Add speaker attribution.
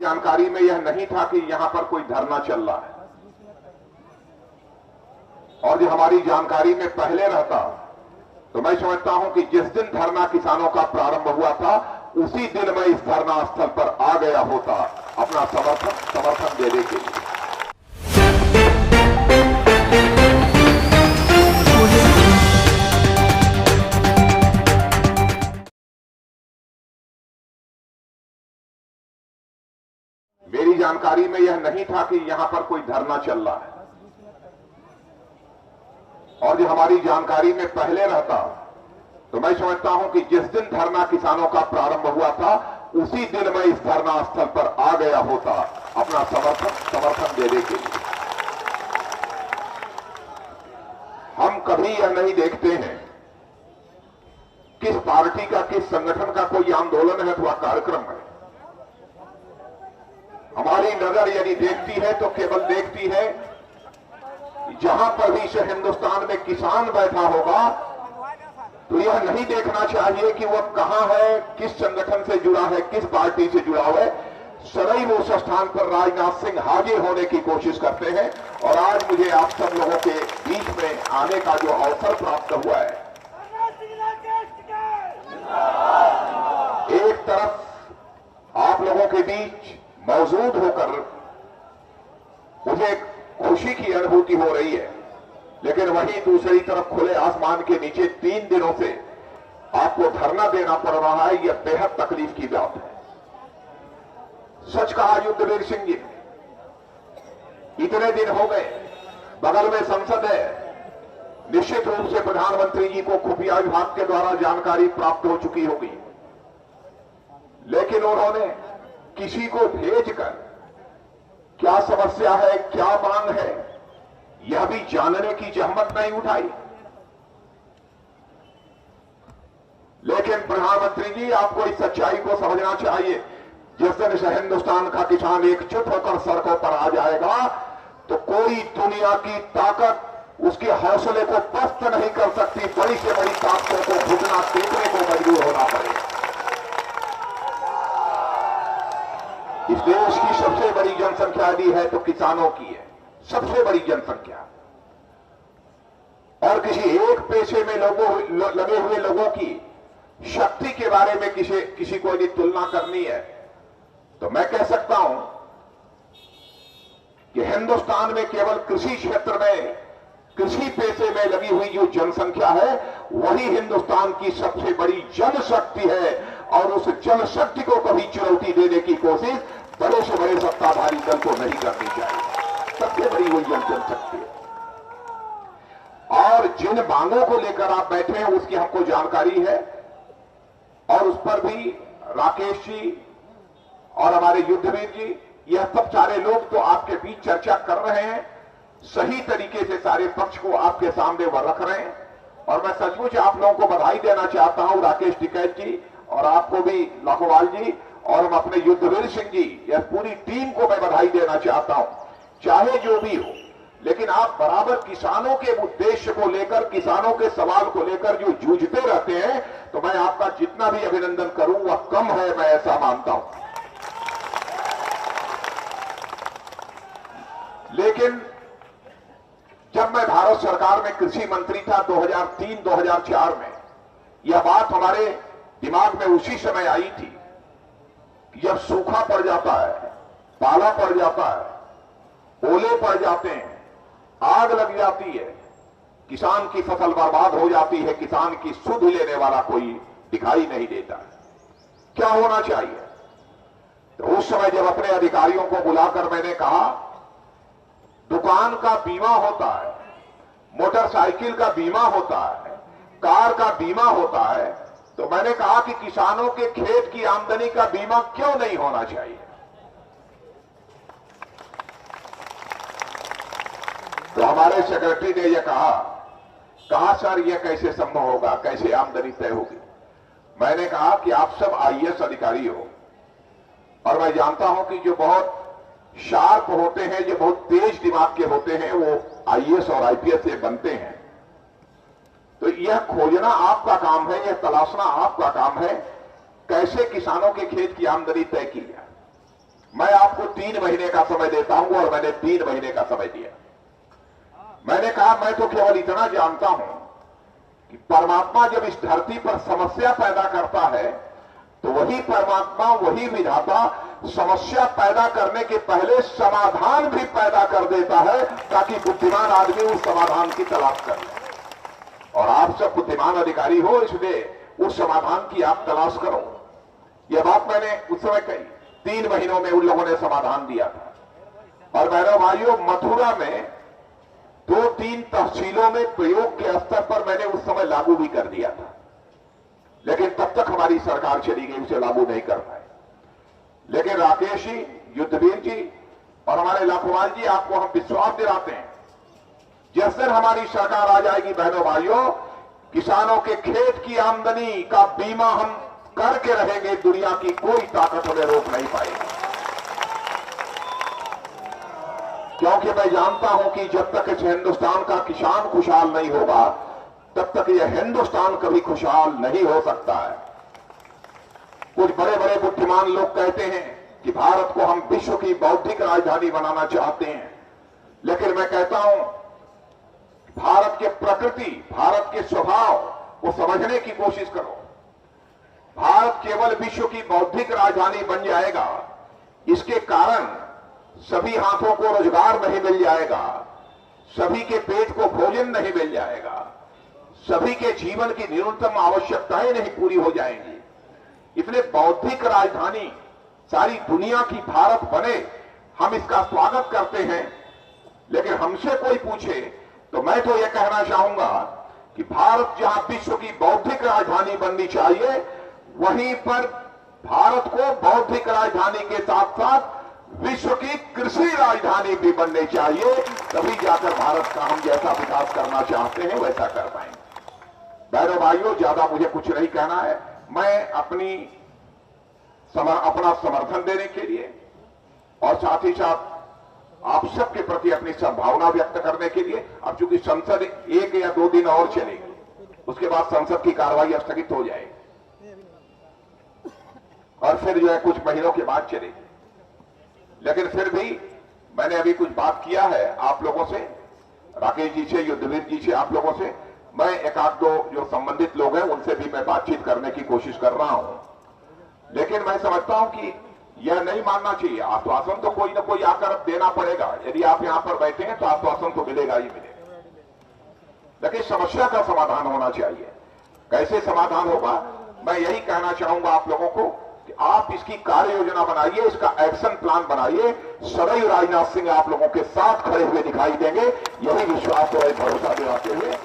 Speaker 1: जानकारी में यह नहीं था कि यहां पर कोई धरना चल रहा है, और जो हमारी जानकारी में पहले रहता तो मैं समझता हूं कि जिस दिन धरना किसानों का प्रारंभ हुआ था उसी दिन मैं इस धरना स्थल पर आ गया होता अपना समर्थन देने के लिए। मेरी जानकारी में यह नहीं था कि यहां पर कोई धरना चल रहा है, और जो हमारी जानकारी में पहले रहता तो मैं समझता हूं कि जिस दिन धरना किसानों का प्रारंभ हुआ था उसी दिन मैं इस धरना स्थल पर आ गया होता अपना समर्थन देने के लिए। हम कभी यह नहीं देखते हैं किस पार्टी का, किस संगठन का कोई आंदोलन है अथवा कार्यक्रम है। हमारी नजर यदि देखती है तो केवल देखती है जहां पर भी से हिंदुस्तान में किसान बैठा होगा तो यह नहीं देखना चाहिए कि वह कहां है, किस संगठन से जुड़ा है, किस पार्टी से जुड़ा है। सदैव उस स्थान पर राजनाथ सिंह हाजिर होने की कोशिश करते हैं, और आज मुझे आप सब लोगों के बीच में आने का जो अवसर प्राप्त हुआ है, एक तरफ आप लोगों के बीच मौजूद होकर मुझे खुशी की अनुभूति हो रही है, लेकिन वहीं दूसरी तरफ खुले आसमान के नीचे 3 दिनों से आपको धरना देना पड़ रहा है। यह बेहद तकलीफ की बात है। सच कहा युद्धवीर सिंह जी, इतने दिन हो गए, बगल में संसद है, निश्चित रूप से प्रधानमंत्री जी को खुफिया विभाग के द्वारा जानकारी प्राप्त हो चुकी होगी, लेकिन उन्होंने किसी को भेजकर क्या समस्या है, क्या मांग है, यह भी जानने की जहमत नहीं उठाई। लेकिन प्रधानमंत्री जी, आपको इस सच्चाई को समझना चाहिए, जिस दिन से हिंदुस्तान का किसान एकजुट होकर सड़कों पर आ जाएगा तो कोई दुनिया की ताकत उसके हौसले को पस्त नहीं कर सकती। बड़ी से बड़ी ताकतों को घुटना टेकने को मजबूर होना पड़ेगा। इस देश की सबसे बड़ी जनसंख्या यदि है तो किसानों की है, सबसे बड़ी जनसंख्या। और किसी एक पेशे में लगे हुए लोगों की शक्ति के बारे में किसी को यदि तुलना करनी है तो मैं कह सकता हूं कि हिंदुस्तान में केवल कृषि क्षेत्र में, कृषि पेशे में लगी हुई जो जनसंख्या है वही हिंदुस्तान की सबसे बड़ी जनशक्ति है, और उस जनशक्ति को कभी चुनौती देने की कोशिश बड़े से बड़े सत्ताधारी दल को नहीं करनी चाहिए। सबसे बड़ी वही जनशक्ति है। और जिन मांगों को लेकर आप बैठे हैं उसकी हमको जानकारी है, और उस पर भी राकेश जी और हमारे युद्धवीर जी, यह सब सारे लोग तो आपके बीच चर्चा कर रहे हैं, सही तरीके से सारे पक्ष को आपके सामने वह रख रहे हैं। और मैं सचमुच आप लोगों को बधाई देना चाहता हूं, राकेश टिकैत जी और आपको भी लाखोवाल जी, और हम अपने युद्धवीर सिंह जी, यह पूरी टीम को मैं बधाई देना चाहता हूं। चाहे जो भी हो, लेकिन आप बराबर किसानों के उद्देश्य को लेकर, किसानों के सवाल को लेकर जो जूझते रहते हैं, तो मैं आपका जितना भी अभिनंदन करूं वह कम है, मैं ऐसा मानता हूं। लेकिन जब मैं भारत सरकार में कृषि मंत्री था 2003-2004 में, यह बात हमारे दिमाग में उसी समय आई थी कि जब सूखा पड़ जाता है, पाला पड़ जाता है, ओले पड़ जाते हैं, आग लग जाती है, किसान की फसल बर्बाद हो जाती है, किसान की सुध लेने वाला कोई दिखाई नहीं देता है, क्या होना चाहिए। तो उस समय जब अपने अधिकारियों को बुलाकर मैंने कहा दुकान का बीमा होता है, मोटरसाइकिल का बीमा होता है, कार का बीमा होता है, तो मैंने कहा कि किसानों के खेत की आमदनी का बीमा क्यों नहीं होना चाहिए। तो हमारे सेक्रेटरी ने यह कहा सर यह कैसे संभव होगा, कैसे आमदनी तय होगी। मैंने कहा कि आप सब आईएएस अधिकारी हो, और मैं जानता हूं कि जो बहुत शार्प होते हैं, जो बहुत तेज दिमाग के होते हैं, वो आईएएस और आईपीएस से बनते हैं। तो यह खोजना आपका काम है, यह तलाशना आपका काम है, कैसे किसानों के खेत की आमदनी तय की जाए। मैं आपको 3 महीने का समय देता हूं और मैंने 3 महीने का समय दिया। मैंने कहा मैं तो केवल इतना जानता हूं कि परमात्मा जब इस धरती पर समस्या पैदा करता है तो वही परमात्मा, वही विधाता समस्या पैदा करने के पहले समाधान भी पैदा कर देता है ताकि बुद्धिमान आदमी उस समाधान की तलाश कर ले। और आप सब बुद्धिमान अधिकारी हो, इसलिए उस समाधान की आप तलाश करो। यह बात मैंने उस समय कही। 3 महीनों में उन लोगों ने समाधान दिया था। और बहनों भाइयों, मथुरा में 2-3 तहसीलों में प्रयोग के स्तर पर मैंने उस समय लागू भी कर दिया था, लेकिन तब तक हमारी सरकार चली गई, उसे लागू नहीं कर पाए। लेकिन राकेश जी, युद्धवीर जी और हमारे लाखोवाल जी, आपको हम विश्वास दिलाते हैं, जिस दिन हमारी सरकार आ जाएगी बहनों भाइयों, किसानों के खेत की आमदनी का बीमा हम करके रहेंगे। दुनिया की कोई ताकत हमें रोक नहीं पाएगी, क्योंकि मैं जानता हूं कि जब तक इस हिंदुस्तान का किसान खुशहाल नहीं होगा तब तक यह हिंदुस्तान कभी खुशहाल नहीं हो सकता है। कुछ बड़े बड़े बुद्धिमान लोग कहते हैं कि भारत को हम विश्व की बौद्धिक राजधानी बनाना चाहते हैं, लेकिन मैं कहता हूं भारत के प्रकृति, भारत के स्वभाव को समझने की कोशिश करो। भारत केवल विश्व की बौद्धिक राजधानी बन जाएगा, इसके कारण सभी हाथों को रोजगार नहीं मिल जाएगा, सभी के पेट को भोजन नहीं मिल जाएगा, सभी के जीवन की न्यूनतम आवश्यकताएं नहीं पूरी हो जाएंगी। इसलिए बौद्धिक राजधानी सारी दुनिया की भारत बने, हम इसका स्वागत करते हैं। लेकिन हमसे कोई पूछे तो मैं तो यह कहना चाहूंगा कि भारत जहां विश्व की बौद्धिक राजधानी बननी चाहिए, वहीं पर भारत को बौद्धिक राजधानी के साथ साथ विश्व की कृषि राजधानी भी बननी चाहिए। तभी जाकर भारत का हम जैसा विकास करना चाहते हैं वैसा कर पाएंगे। बहनों भाइयों, ज्यादा मुझे कुछ नहीं कहना है। मैं अपना समर्थन देने के लिए और साथ ही साथ आप सबके प्रति अपनी संभावना व्यक्त करने के लिए, अब चूंकि संसद 1 या 2 दिन और चलेगी, उसके बाद संसद की कार्रवाई स्थगित हो जाएगी और फिर जो है कुछ महीनों के बाद चलेगी। लेकिन फिर भी मैंने अभी कुछ बात किया है आप लोगों से, राकेश जी से, युद्धवीर जी से, आप लोगों से। मैं 1-2 जो संबंधित लोग हैं उनसे भी मैं बातचीत करने की कोशिश कर रहा हूं। लेकिन मैं समझता हूं कि यह नहीं मानना चाहिए, आश्वासन तो कोई ना कोई आकर देना पड़ेगा। यदि आप यहां पर बैठे हैं तो आश्वासन तो मिलेगा ही मिलेगा, लेकिन समस्या का समाधान होना चाहिए। कैसे समाधान होगा, मैं यही कहना चाहूंगा आप लोगों को कि आप इसकी कार्य योजना बनाइए, इसका एक्शन प्लान बनाइए। सदैव राजनाथ सिंह आप लोगों के साथ खड़े हुए दिखाई देंगे, यही विश्वास और भरोसा दिलाते हुए